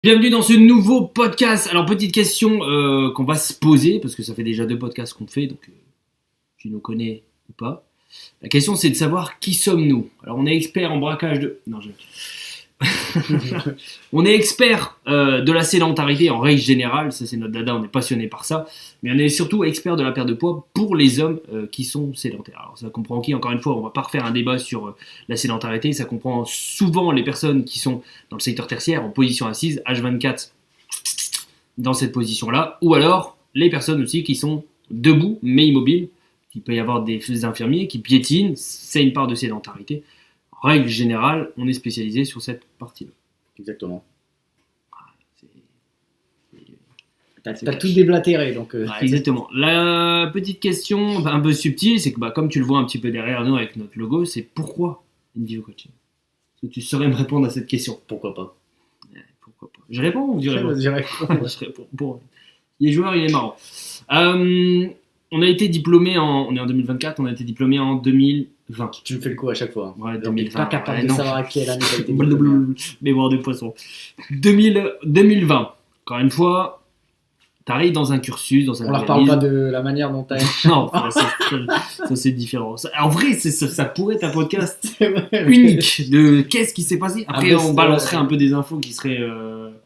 Bienvenue dans ce nouveau podcast. Alors, petite question qu'on va se poser, parce que ça fait déjà 2 podcasts qu'on fait, donc tu nous connais ou pas. La question, c'est de savoir qui sommes-nous. Alors, on est expert en braquage de... Non, on est expert de la sédentarité en règle générale, ça c'est notre dada, on est passionné par ça, mais on est surtout expert de la perte de poids pour les hommes qui sont sédentaires. Alors ça comprend qui? Encore une fois, on va pas refaire un débat sur la sédentarité, ça comprend souvent les personnes qui sont dans le secteur tertiaire, en position assise, H24, dans cette position-là, ou alors les personnes aussi qui sont debout mais immobiles. Il peut y avoir des infirmiers qui piétinent, c'est une part de sédentarité. En règle générale, on est spécialisé sur cette partie-là. Exactement. T'as tout déblatéré, donc... Exactement. La petite question un peu subtile, c'est que comme tu le vois un petit peu derrière nous avec notre logo, c'est pourquoi InVivo Coaching? Est-ce que tu saurais me répondre à cette question? Pourquoi pas? Pourquoi pas? Je réponds ou tu réponds? Je réponds. Je réponds. Bon. Il est joueur, il est marrant. On a été diplômé on est en 2024, on a été diplômé en 2020. Tu me fais le coup à chaque fois. Ouais, Donc, 2020. pas capable de savoir à quelle année t'as été Mémoire de poisson. 2020. Encore une fois, t'arrives dans un cursus, dans un On leur parle pas de la manière dont t'as... Non, ça c'est différent. En vrai, ça pourrait être un podcast unique de qu'est-ce qui s'est passé. Après, on balancerait un peu des infos qui seraient...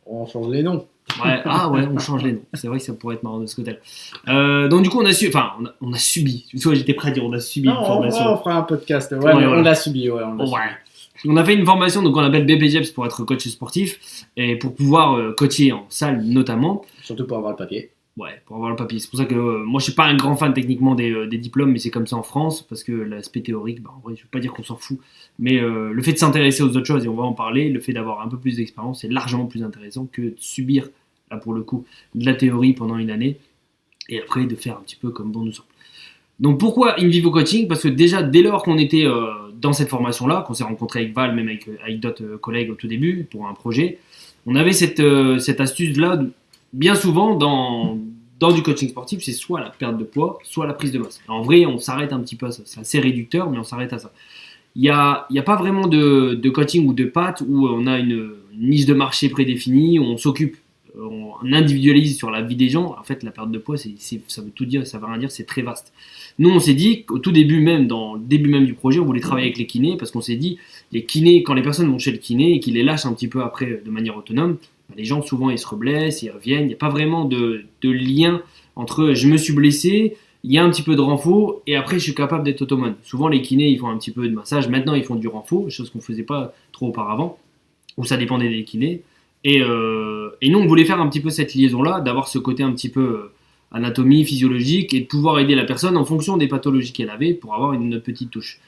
On change les noms. Ouais, on change les noms. C'est vrai que ça pourrait être marrant de ce côté-là. Donc du coup, on a subi. Tu vois, j'étais prêt à dire on a subi une formation. On fera un podcast. Ouais, mais on l'a subi. Ouais, On a fait une formation donc on appelle BPJEPS pour être coach sportif et pour pouvoir coacher en salle notamment. Surtout pour avoir le papier. Ouais, pour avoir le papier. C'est pour ça que moi je suis pas un grand fan techniquement des diplômes, mais c'est comme ça en France parce que l'aspect théorique, en vrai, je veux pas dire qu'on s'en fout, mais le fait de s'intéresser aux autres choses et on va en parler, le fait d'avoir un peu plus d'expérience, c'est largement plus intéressant que de subir là pour le coup de la théorie pendant une année et après de faire un petit peu comme bon nous semble. Donc pourquoi InVivo Coaching? Parce que déjà dès lors qu'on était dans cette formation-là, qu'on s'est rencontré avec Val, même avec d'autres collègues au tout début pour un projet, on avait cette astuce-là bien souvent dans du coaching sportif, c'est soit la perte de poids, soit la prise de masse. En vrai, on s'arrête un petit peu à ça. C'est assez réducteur, mais on s'arrête à ça. Il n'y a pas vraiment de coaching ou de patte où on a une niche de marché prédéfinie, où on s'occupe, on individualise sur la vie des gens. En fait, la perte de poids, ça veut tout dire, ça veut rien dire, c'est très vaste. Nous, on s'est dit qu'au tout début même, dans le début même du projet, on voulait travailler avec les kinés parce qu'on s'est dit, les kinés, quand les personnes vont chez le kiné et qu'ils les lâchent un petit peu après de manière autonome, les gens souvent ils se reblessent, ils reviennent, il n'y a pas vraiment de lien entre je me suis blessé, il y a un petit peu de renfort et après je suis capable d'être autonome. Souvent les kinés ils font un petit peu de massage, maintenant ils font du renfort, chose qu'on ne faisait pas trop auparavant, où ça dépendait des kinés. Et nous on voulait faire un petit peu cette liaison là, d'avoir ce côté un petit peu anatomie, physiologique et de pouvoir aider la personne en fonction des pathologies qu'elle avait pour avoir une petite touche.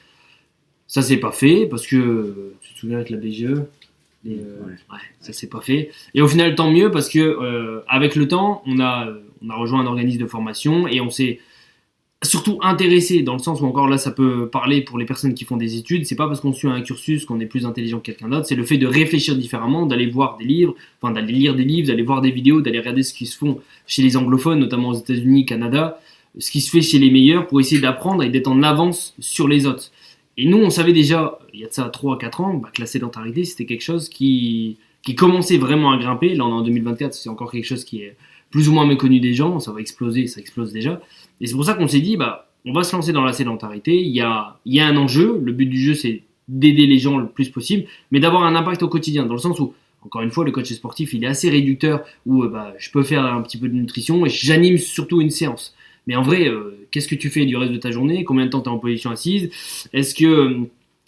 Ça s'est pas fait parce que tu te souviens avec la BGE, ça s'est pas fait. Et au final, tant mieux parce que avec le temps, on a rejoint un organisme de formation et on s'est surtout intéressé dans le sens où encore là, ça peut parler pour les personnes qui font des études. C'est pas parce qu'on suit un cursus qu'on est plus intelligent que quelqu'un d'autre. C'est le fait de réfléchir différemment, d'aller voir des livres, d'aller lire des livres, d'aller voir des vidéos, d'aller regarder ce qui se font chez les anglophones, notamment aux États-Unis, Canada, ce qui se fait chez les meilleurs pour essayer d'apprendre et d'être en avance sur les autres. Et nous, on savait déjà, il y a de ça 3 à 4 ans, que la sédentarité, c'était quelque chose qui commençait vraiment à grimper. Là, on est en 2024, c'est encore quelque chose qui est plus ou moins méconnu des gens. Ça va exploser, ça explose déjà. Et c'est pour ça qu'on s'est dit, on va se lancer dans la sédentarité. Il y a un enjeu. Le but du jeu, c'est d'aider les gens le plus possible, mais d'avoir un impact au quotidien. Dans le sens où, encore une fois, le coach sportif, il est assez réducteur, où je peux faire un petit peu de nutrition et j'anime surtout une séance. Mais en vrai, qu'est-ce que tu fais du reste de ta journée? Combien de temps tu es en position assise? Est-ce que,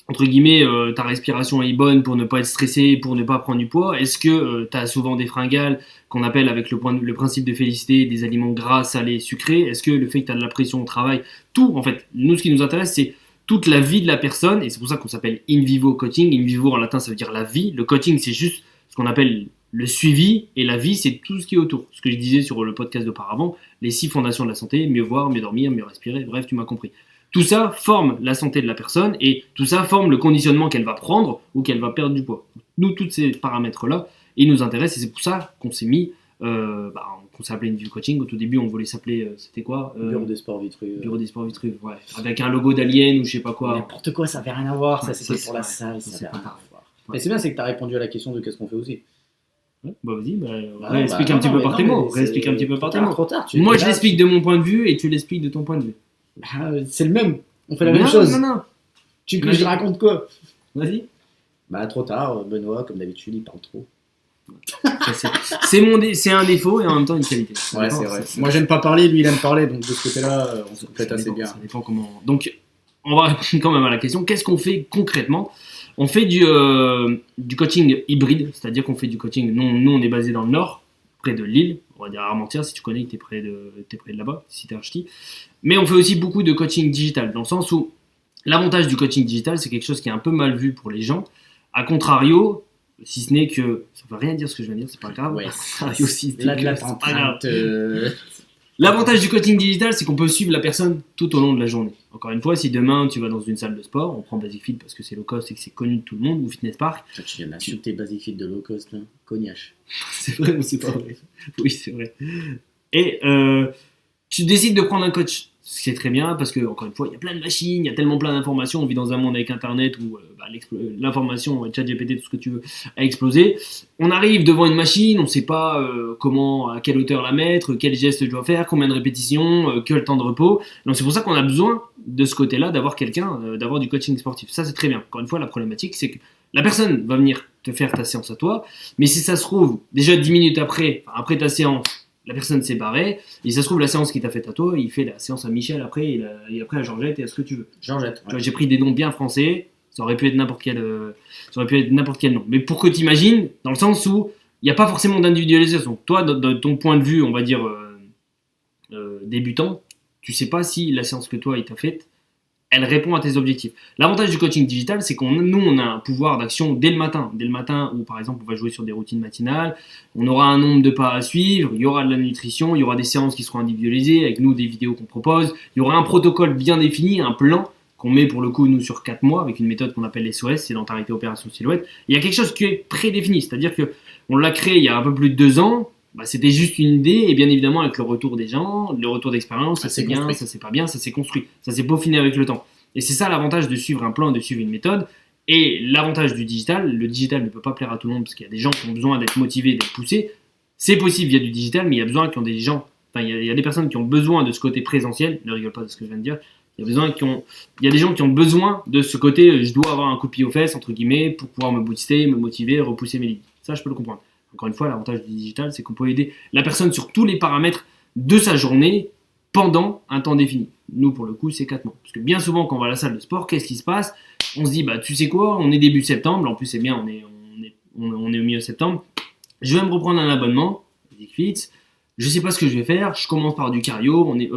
entre guillemets, ta respiration est bonne pour ne pas être stressé, pour ne pas prendre du poids? Est-ce que tu as souvent des fringales qu'on appelle avec le principe de félicité des aliments gras, salés, sucrés? Est-ce que le fait que tu as de la pression au travail? Tout, en fait, nous, ce qui nous intéresse, c'est toute la vie de la personne, et c'est pour ça qu'on s'appelle InVivo Coaching. InVivo, en latin, ça veut dire la vie. Le coaching, c'est juste ce qu'on appelle le suivi, et la vie, c'est tout ce qui est autour. Ce que je disais sur le podcast d'auparavant, les 6 fondations de la santé, mieux voir, mieux dormir, mieux respirer, bref, tu m'as compris. Tout ça forme la santé de la personne, et tout ça forme le conditionnement qu'elle va prendre ou qu'elle va perdre du poids. Nous, tous ces paramètres-là, ils nous intéressent, et c'est pour ça qu'on s'est mis, qu'on s'est appelé InVivo Coaching. Au tout début, on voulait s'appeler, c'était quoi Bureau des sports Vitruve. Bureau des sports Vitruve, ouais. Avec un logo d'alien ou je sais pas quoi. N'importe quoi, ça avait rien à voir, ça Ouais, c'était ça, pour la c'est- salle, ça, ça c'est avait pas rien grave. à voir. Mais c'est bien, c'est que tu as répondu à la question de qu'est-ce qu'on fait aussi. Ouais, bah vas-y, Bah, réexplique un petit peu par tes mots. Réexplique un petit peu par tes mots. Trop tard. Moi, je l'explique de mon point de vue et tu l'expliques de ton point de vue. C'est le même. On fait la Non, même chose. Non. Tu veux que je raconte quoi? Vas-y. Bah, trop tard. Benoît, comme d'habitude, il parle trop. C'est un défaut et en même temps une qualité. Ouais, c'est vrai. Moi, j'aime pas parler, lui, il aime parler. Donc, de ce côté-là, on se complète assez bien. Ça dépend comment. Donc, on va répondre quand même à la question. Qu'est-ce qu'on fait concrètement? On fait du coaching hybride, c'est-à-dire qu'on fait du coaching. Nous, on est basé dans le nord, près de Lille. On va dire à Armentières, si tu connais, que t'es près de là-bas, si t'es un ch'ti. Mais on fait aussi beaucoup de coaching digital, dans le sens où l'avantage du coaching digital, c'est quelque chose qui est un peu mal vu pour les gens. A contrario, si ce n'est que ça ne veut rien dire ce que je viens de dire, c'est pas grave. Ouais. Là, Là, t'es en train de L'avantage du coaching digital, c'est qu'on peut suivre la personne tout au long de la journée. Encore une fois, si demain tu vas dans une salle de sport, on prend Basic Fit parce que c'est low cost et que c'est connu de tout le monde, ou Fitness Park. Tu viens d'insulter Basic Fit de low cost, là. Cognache. C'est vrai ou c'est pas vrai? Oui, c'est vrai. Et tu décides de prendre un coach. C'est très bien parce que, encore une fois, il y a plein de machines, il y a tellement plein d'informations. On vit dans un monde avec Internet où l'information, ChatGPT, tout ce que tu veux, a explosé. On arrive devant une machine, on ne sait pas comment, à quelle hauteur la mettre, quel geste je dois faire, combien de répétitions, quel temps de repos. Donc c'est pour ça qu'on a besoin de ce côté-là d'avoir quelqu'un, d'avoir du coaching sportif. Ça, c'est très bien. Encore une fois, la problématique, c'est que la personne va venir te faire ta séance à toi, mais si ça se trouve, déjà 10 minutes après ta séance, la personne s'est barrée, et ça se trouve, la séance qu'il t'a faite à toi, il fait la séance à Michel après, et après à Georgette et à ce que tu veux. Georgette. Tu vois, j'ai pris des noms bien français, ça aurait pu être n'importe quel nom. Mais pour que tu imagines, dans le sens où il n'y a pas forcément d'individualisation. Toi, de ton point de vue, on va dire débutant, tu sais pas si la séance que toi, il t'a faite, elle répond à tes objectifs. L'avantage du coaching digital, c'est on a un pouvoir d'action dès le matin. Dès le matin où, par exemple, on va jouer sur des routines matinales, on aura un nombre de pas à suivre, il y aura de la nutrition, il y aura des séances qui seront individualisées, avec nous, des vidéos qu'on propose, il y aura un protocole bien défini, un plan qu'on met pour le coup, nous, sur 4 mois, avec une méthode qu'on appelle SOS, sédentarité, opération, silhouette. Il y a quelque chose qui est prédéfini, c'est-à-dire qu'on l'a créé il y a un peu plus de 2 ans, c'était juste une idée, et bien évidemment, avec le retour des gens, le retour d'expérience, ça c'est bien, construit. Ça c'est pas bien, ça s'est construit, ça s'est peaufiné avec le temps. Et c'est ça l'avantage de suivre un plan, de suivre une méthode. Et l'avantage du digital, le digital ne peut pas plaire à tout le monde, parce qu'il y a des gens qui ont besoin d'être motivés, d'être poussés. C'est possible via du digital, mais il y a besoin qu'il y ait des gens, il y a des personnes qui ont besoin de ce côté présentiel, ne rigole pas de ce que je viens de dire, il y a des gens qui ont besoin de ce côté, je dois avoir un coup de pied aux fesses, entre guillemets, pour pouvoir me booster, me motiver, repousser mes limites. Ça, je peux le comprendre. Encore une fois, l'avantage du digital, c'est qu'on peut aider la personne sur tous les paramètres de sa journée pendant un temps défini. Nous, pour le coup, c'est 4 mois. Parce que bien souvent, quand on va à la salle de sport, qu'est-ce qui se passe? On se dit, tu sais quoi, on est début septembre, en plus c'est bien, on est au milieu septembre, je vais me reprendre un abonnement, je sais pas ce que je vais faire, je commence par du cardio, on est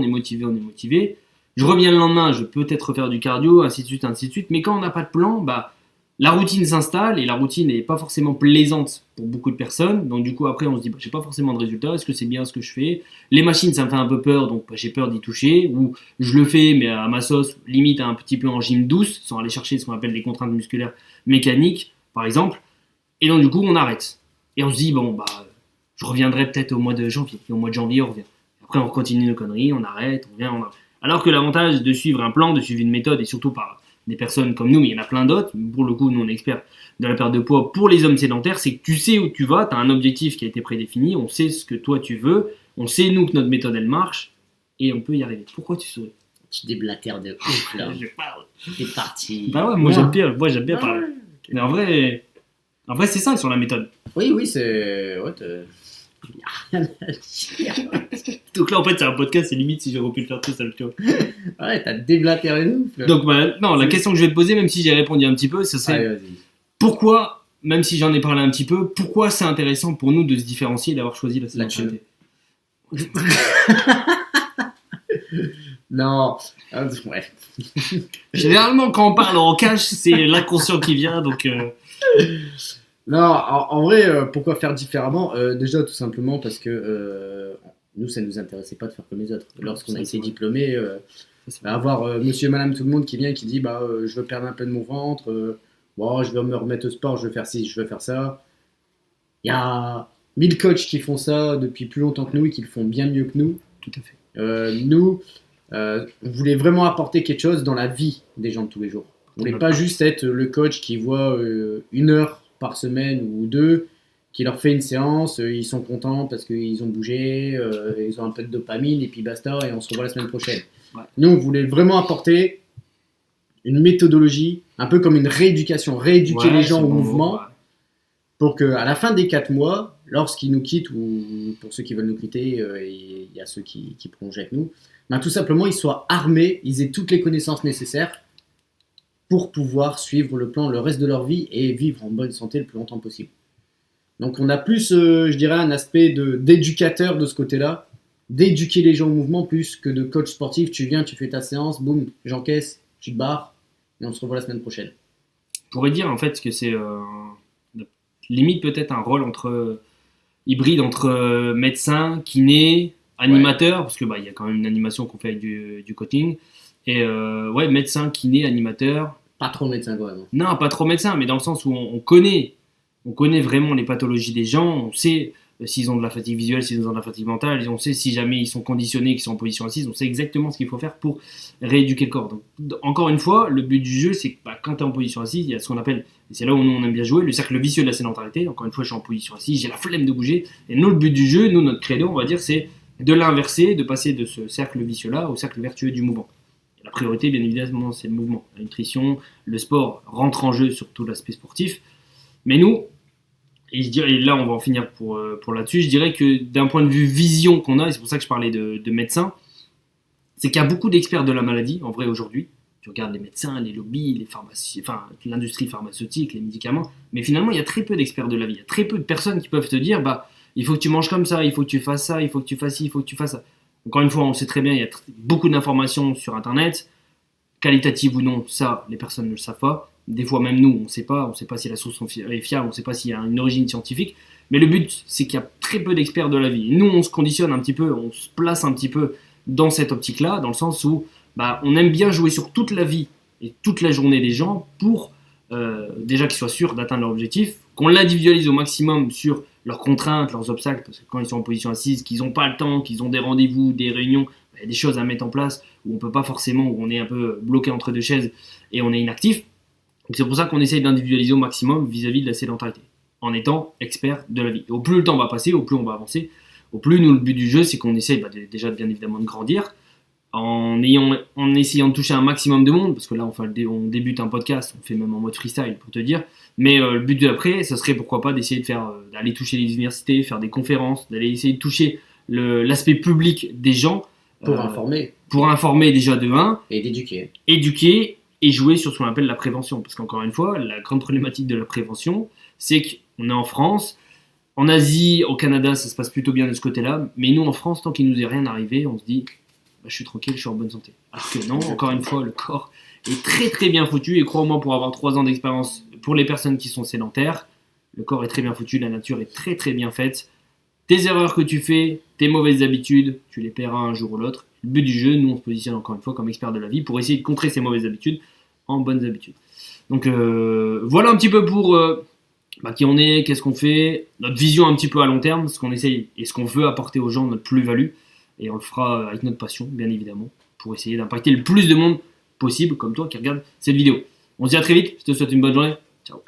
motivé, je reviens le lendemain, je peux peut-être refaire du cardio, ainsi de suite, mais quand on n'a pas de plan, la routine s'installe et la routine n'est pas forcément plaisante pour beaucoup de personnes. Donc du coup après on se dit j'ai pas forcément de résultat, est-ce que c'est bien ce que je fais? Les machines ça me fait un peu peur, donc j'ai peur d'y toucher, ou je le fais mais à ma sauce, limite un petit peu en gym douce, sans aller chercher ce qu'on appelle des contraintes musculaires mécaniques par exemple. Et donc du coup on arrête. Et on se dit je reviendrai peut-être au mois de janvier. Et au mois de janvier on revient. Après on continue nos conneries, on arrête, on revient. Alors que l'avantage de suivre un plan, de suivre une méthode et surtout par des personnes comme nous, mais il y en a plein d'autres. Pour le coup, nous, on est experts de la perte de poids pour les hommes sédentaires. C'est que tu sais où tu vas, tu as un objectif qui a été prédéfini, on sait ce que toi tu veux, on sait, nous, que notre méthode, elle marche, et on peut y arriver. Pourquoi tu souris? Tu déblatères de ouf, là. Je parle. T'es parti. Ouais, moi, j'aime bien parler. Okay. Mais en vrai, c'est ça, sur la méthode. Oui, c'est... Ouais, il n'y a rien à dire. Donc là, en fait, c'est un podcast, c'est limite si j'aurais pu le faire tout seul, tu vois. Ouais, t'as déblatéré de ouf. Donc, non, la question que je vais te poser, même si j'ai répondu un petit peu, c'est pourquoi, même si j'en ai parlé un petit peu, pourquoi c'est intéressant pour nous de se différencier et d'avoir choisi la sédentarité? Non, ouais. Généralement, quand on parle en cash, c'est l'inconscient qui vient, donc... Non, en vrai, pourquoi faire différemment? Déjà, tout simplement parce que nous, ça ne nous intéressait pas de faire comme les autres. Lorsqu'on a été diplômés, avoir monsieur et madame tout le monde qui vient et qui dit je veux perdre un peu de mon ventre, je vais me remettre au sport, je veux faire ci, je veux faire ça. Il y a 1000 coachs qui font ça depuis plus longtemps que nous et qui le font bien mieux que nous. Tout à fait. Nous, on voulait vraiment apporter quelque chose dans la vie des gens de tous les jours. On voulait pas juste être le coach qui voit 1 heure par semaine ou 2, qui leur fait une séance, ils sont contents parce qu'ils ont bougé, ils ont un peu de dopamine, et puis basta, et on se revoit la semaine prochaine. Ouais. Nous, on voulait vraiment apporter une méthodologie, un peu comme une rééducation, rééduquer les gens au mouvement, Ouais. pour qu'à la fin des 4 mois, lorsqu'ils nous quittent, ou pour ceux qui veulent nous quitter, il y a ceux qui prolongent avec nous, ben, tout simplement, ils soient armés, ils aient toutes les connaissances nécessaires pour pouvoir suivre le plan le reste de leur vie et vivre en bonne santé le plus longtemps possible. Donc on a plus, je dirais, un aspect d'éducateur de ce côté-là, d'éduquer les gens au mouvement plus que de coach sportif. Tu viens, tu fais ta séance, boum, j'encaisse, tu te barres, et on se revoit la semaine prochaine. On pourrait dire en fait que c'est limite peut-être un rôle hybride entre médecin, kiné, animateur, parce que il y a quand même une animation qu'on fait avec du coaching, et médecin, kiné, animateur. Pas trop médecin quand même. Non, pas trop médecin, mais dans le sens où on connaît vraiment les pathologies des gens, on sait s'ils ont de la fatigue visuelle, s'ils ont de la fatigue mentale, on sait si jamais ils sont conditionnés, qu'ils sont en position assise, on sait exactement ce qu'il faut faire pour rééduquer le corps. Donc, encore une fois, le but du jeu, c'est que quand tu es en position assise, il y a ce qu'on appelle, et c'est là où nous on aime bien jouer, le cercle vicieux de la sédentarité. Encore une fois, je suis en position assise, j'ai la flemme de bouger, et nous, le but du jeu, notre credo, on va dire, c'est de l'inverser, de passer de ce cercle vicieux-là au cercle vertueux du mouvement. Et la priorité, bien évidemment, c'est le mouvement. La nutrition, le sport rentre en jeu sur tout l'aspect sportif, mais nous, et je dirais, et là on va en finir pour là-dessus, je dirais que d'un point de vue vision qu'on a, et c'est pour ça que je parlais de médecins, c'est qu'il y a beaucoup d'experts de la maladie, en vrai, aujourd'hui. Tu regardes les médecins, les lobbies, les pharmacies, enfin, l'industrie pharmaceutique, les médicaments, mais finalement, il y a très peu d'experts de la vie. Il y a très peu de personnes qui peuvent te dire, il faut que tu manges comme ça, il faut que tu fasses ça, il faut que tu fasses ci, il faut que tu fasses ça. Encore une fois, on le sait très bien, il y a beaucoup d'informations sur Internet, qualitatives ou non, ça, les personnes ne le savent pas. Des fois, même nous, on ne sait pas si la source est fiable, on ne sait pas s'il y a une origine scientifique. Mais le but, c'est qu'il y a très peu d'experts de la vie. Nous, on se conditionne un petit peu, on se place un petit peu dans cette optique-là, dans le sens où on aime bien jouer sur toute la vie et toute la journée des gens pour déjà qu'ils soient sûrs d'atteindre leur objectif, qu'on l'individualise au maximum sur leurs contraintes, leurs obstacles, parce que quand ils sont en position assise, qu'ils n'ont pas le temps, qu'ils ont des rendez-vous, des réunions, il y a des choses à mettre en place où on peut pas forcément, où on est un peu bloqué entre deux chaises et on est inactif. Donc c'est pour ça qu'on essaye d'individualiser au maximum vis-à-vis de la sédentarité, en étant expert de la vie. Et au plus le temps va passer, au plus on va avancer, au plus nous, le but du jeu, c'est qu'on essaye déjà bien évidemment de grandir, en essayant de toucher un maximum de monde, parce que là on débute un podcast, on fait même en mode freestyle pour te dire, mais le but d'après, ça serait pourquoi pas d'essayer d'aller toucher les universités, faire des conférences, d'aller essayer de toucher l'aspect public des gens. Pour informer. Pour informer déjà de 1. Et d'éduquer. Éduquer et jouer sur ce qu'on appelle la prévention. Parce qu'encore une fois, la grande problématique de la prévention, c'est qu'on est en France, en Asie, au Canada, ça se passe plutôt bien de ce côté-là, mais nous en France, tant qu'il nous est rien arrivé, on se dit, je suis tranquille, je suis en bonne santé. Alors que non, encore une fois, le corps est très très bien foutu, et crois-moi, pour avoir 3 ans d'expérience, pour les personnes qui sont sédentaires, le corps est très bien foutu, la nature est très très bien faite. Tes erreurs que tu fais, tes mauvaises habitudes, tu les paieras un jour ou l'autre. Le but du jeu, nous on se positionne encore une fois comme expert de la vie pour essayer de contrer ces mauvaises habitudes en bonnes habitudes. Donc voilà un petit peu pour qui on est, qu'est-ce qu'on fait, notre vision un petit peu à long terme, ce qu'on essaye et ce qu'on veut apporter aux gens, notre plus-value. Et on le fera avec notre passion, bien évidemment, pour essayer d'impacter le plus de monde possible, comme toi qui regarde cette vidéo. On se dit à très vite, je te souhaite une bonne journée. Ciao.